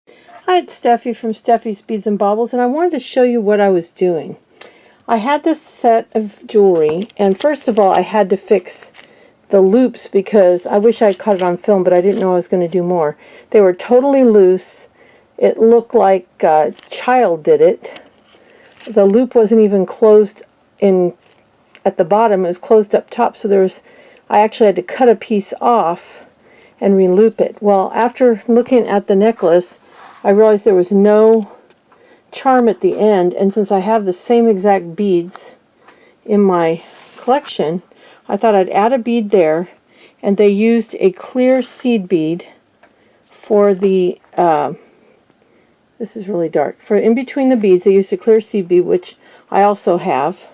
Hi, it's Steffi from Steffi's Beads and Baubles, and I wanted to show you what I was doing. I had this set of jewelry, and first of all, I had to fix the loops because I wish I had caught it on film, but I didn't know I was going to do more. They were totally loose. It looked like a child did it. The loop wasn't even closed in at the bottom. It was closed up top, so I actually had to cut a piece off and re-loop it. Well, after looking at the necklace, I realized there was no charm at the end, and since I have the same exact beads in my collection, I thought I'd add a bead there, and they used a clear seed bead for the, this is really dark, for in between the beads they used a clear seed bead, which I also have.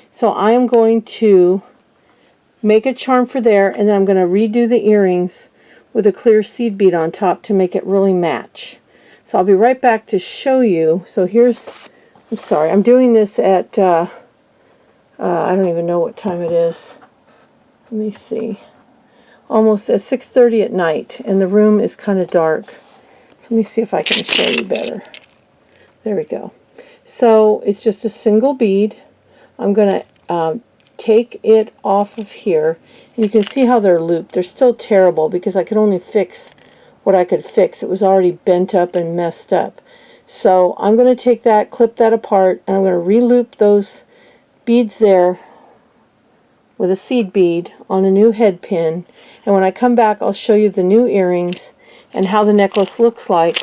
So I am going to make a charm for there, and then I'm going to redo the earrings with a clear seed bead on top to make it really match. So I'll be right back to show you. So here's, I'm sorry, I'm doing this at, I don't even know what time it is. Let me see. Almost at 6:30 at night, and the room is kind of dark. So let me see if I can show you better. There we go. So it's just a single bead. I'm going to take it off of here, and you can see how they're looped. They're still terrible because I could only fix what I could fix. It was already bent up and messed up. So I'm going to take that, clip that apart, and I'm going to re-loop those beads there with a seed bead on a new head pin. And when I come back, I'll show you the new earrings and how the necklace looks like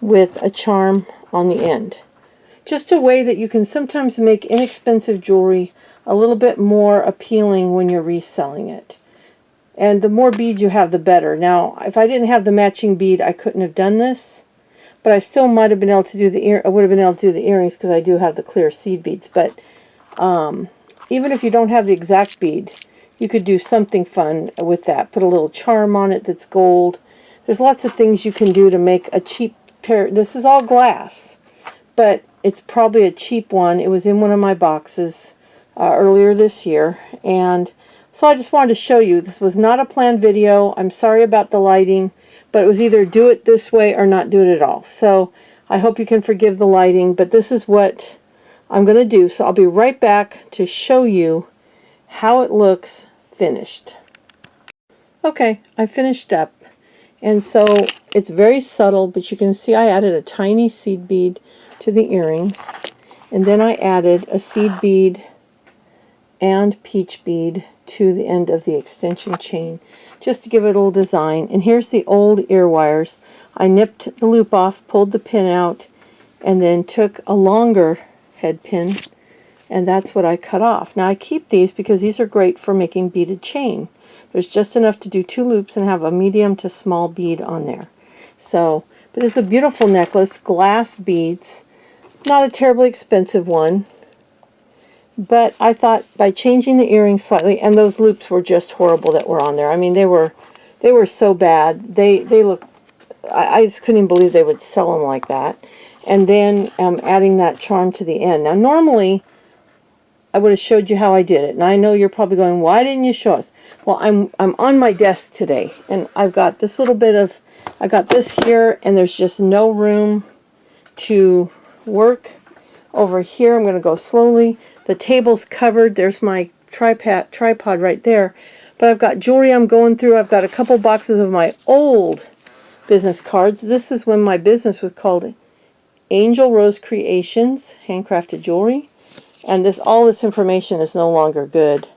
with a charm on the end. Just a way that you can sometimes make inexpensive jewelry a little bit more appealing when you're reselling it. And the more beads you have, the better. Now, if I didn't have the matching bead, I couldn't have done this, but I still might have been able to do I would have been able to do the earrings because I do have the clear seed beads. But even if you don't have the exact bead, you could do something fun with that. Put a little charm on it that's gold. There's lots of things you can do to make a cheap pair. This is all glass, but it's probably a cheap one. It was in one of my boxes earlier this year, and so I just wanted to show you. This was not a planned video. I'm sorry about the lighting, but it was either do it this way or not do it at all. So I hope you can forgive the lighting, but this is what I'm going to do. So I'll be right back to show you how it looks finished. Okay, I finished up. And so it's very subtle, but you can see I added a tiny seed bead to the earrings. And then I added a seed bead and peach bead to the end of the extension chain, just to give it a little design. And here's the old ear wires. I nipped the loop off, pulled the pin out, and then took a longer head pin, and that's what I cut off. Now I keep these because these are great for making beaded chain. There's just enough to do 2 loops and have a medium to small bead on there. So, but this is a beautiful necklace, glass beads, not a terribly expensive one. But I thought by changing the earrings slightly, and those loops were just horrible that were on there. I mean, they were so bad. They look, I just couldn't even believe they would sell them like that. And then adding that charm to the end. Now normally I would have showed you how I did it, and I know you're probably going, why didn't you show us? Well, I'm on my desk today, and I've got this little bit of, I got this here, and there's just no room to work. Over here, I'm going to go slowly. The table's covered. There's my tripod right there. But I've got jewelry I'm going through. I've got a couple boxes of my old business cards. This is when my business was called Angel Rose Creations, handcrafted jewelry. And all this information is no longer good.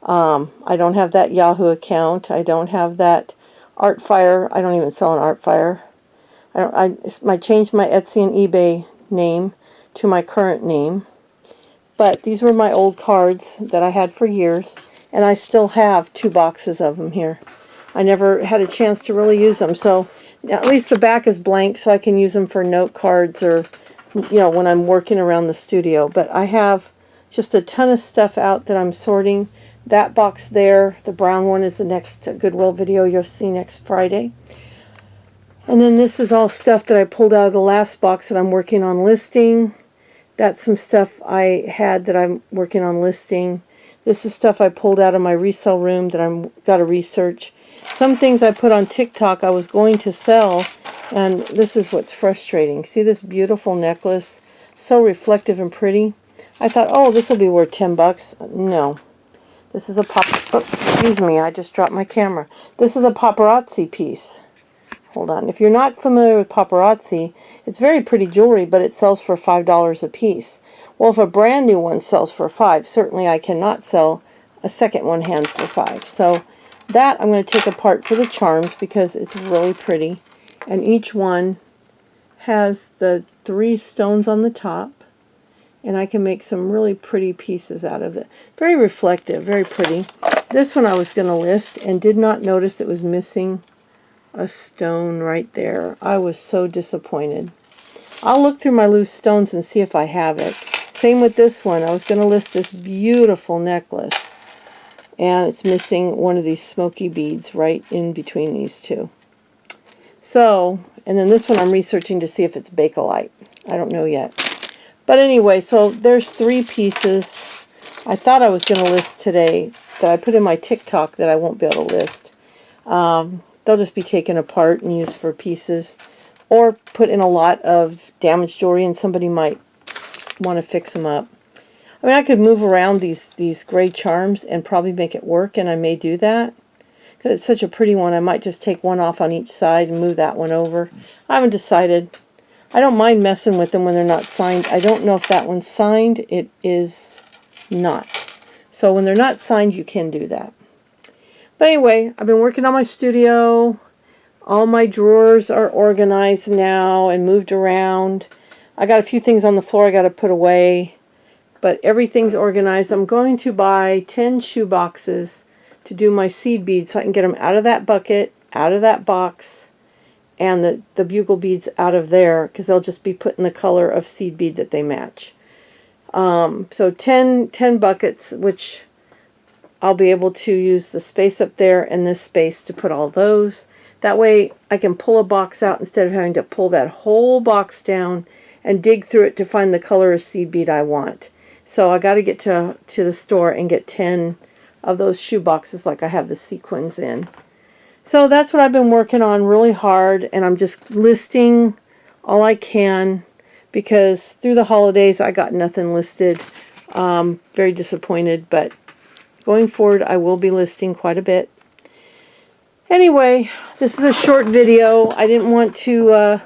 I don't have that Yahoo account. I don't have that Artfire. I don't even sell an Artfire. I changed my Etsy and eBay name to my current name. But these were my old cards that I had for years, and I still have 2 boxes of them here. I never had a chance to really use them, so at least the back is blank so I can use them for note cards or, you know, when I'm working around the studio. But I have just a ton of stuff out that I'm sorting. That box there, the brown one, is the next Goodwill video you'll see next Friday. And then this is all stuff that I pulled out of the last box that I'm working on listing. That's some stuff I had that I'm working on listing. This is stuff I pulled out of my resale room that I'm got to research. Some things I put on TikTok I was going to sell, And this is what's frustrating. See this beautiful necklace? So reflective and pretty. I thought, oh, this will be worth 10 bucks. No. This is a excuse me, I just dropped my camera. This is a paparazzi piece. Hold on. If you're not familiar with paparazzi, it's very pretty jewelry, but it sells for $5 a piece. Well, if a brand new one sells for $5, certainly I cannot sell a second one hand for $5. So that I'm going to take apart for the charms because it's really pretty. And each one has the 3 stones on the top. And I can make some really pretty pieces out of it. Very reflective, very pretty. This one I was going to list and did not notice it was missing a stone right there. I was so disappointed. I'll look through my loose stones and see if I have it. Same with this one. I was going to list this beautiful necklace. And it's missing one of these smoky beads right in between these two. So, and then this one I'm researching to see if it's Bakelite. I don't know yet. But anyway, so there's 3 pieces I thought I was going to list today that I put in my TikTok that I won't be able to list. They'll just be taken apart and used for pieces, or put in a lot of damaged jewelry and somebody might want to fix them up. I mean, I could move around these gray charms and probably make it work, and I may do that. Because it's such a pretty one, I might just take one off on each side and move that one over. I haven't decided. I don't mind messing with them when they're not signed. I don't know if that one's signed. It is not. So when they're not signed, you can do that. But anyway, I've been working on my studio. All my drawers are organized now and moved around. I got a few things on the floor I got to put away. But everything's organized. I'm going to buy 10 shoe boxes to do my seed beads so I can get them out of that bucket, out of that box, and the bugle beads out of there, because they'll just be put in the color of seed bead that they match. So 10 buckets, which I'll be able to use the space up there and this space to put all those. That way I can pull a box out instead of having to pull that whole box down and dig through it to find the color of seed bead I want. So I got to get to the store and get 10 of those shoe boxes like I have the sequins in. So that's what I've been working on really hard, and I'm just listing all I can because through the holidays I got nothing listed. Very disappointed, but going forward I will be listing quite a bit. Anyway, this is a short video. I didn't want to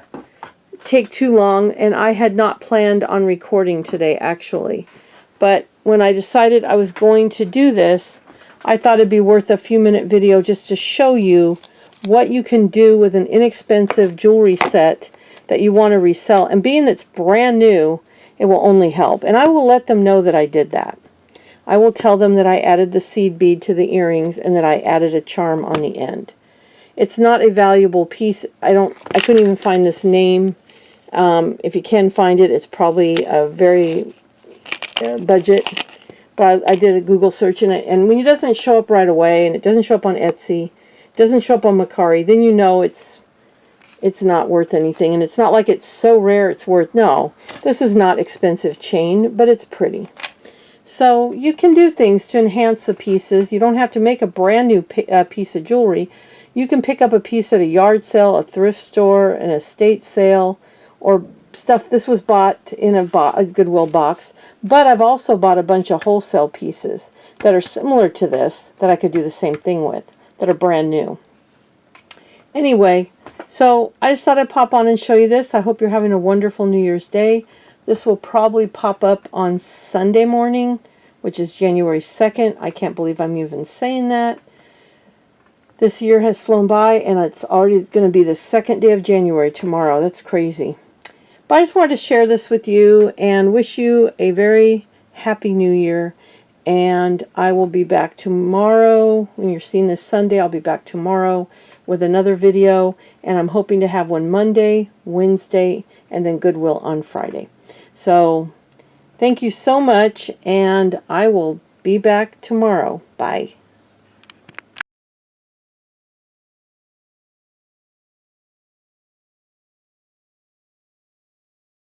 take too long, and I had not planned on recording today actually. But when I decided I was going to do this, I thought it'd be worth a few-minute video just to show you what you can do with an inexpensive jewelry set that you want to resell. And being that's brand new, it will only help. And I will let them know that I did that. I will tell them that I added the seed bead to the earrings and that I added a charm on the end. It's not a valuable piece. I couldn't even find this name. If you can find it, it's probably a very budget. But I did a Google search in it, and when it doesn't show up right away, and it doesn't show up on Etsy, it doesn't show up on Mercari, then you know it's not worth anything. And it's not like it's so rare it's worth, no. This is not expensive chain, but it's pretty. So you can do things to enhance the pieces. You don't have to make a brand new piece of jewelry. You can pick up a piece at a yard sale, a thrift store, an estate sale, or stuff. This was bought in a Goodwill box, but I've also bought a bunch of wholesale pieces that are similar to this that I could do the same thing with, that are brand new. Anyway, so I just thought I'd pop on and show you this. I hope you're having a wonderful New Year's Day. This will probably pop up on Sunday morning, which is January 2nd. I can't believe I'm even saying that. This year has flown by, and it's already going to be the 2nd day of January tomorrow. That's crazy. But I just wanted to share this with you and wish you a very happy New Year. And I will be back tomorrow. When you're seeing this Sunday, I'll be back tomorrow with another video. And I'm hoping to have one Monday, Wednesday, and then Goodwill on Friday. So thank you so much, and I will be back tomorrow. Bye.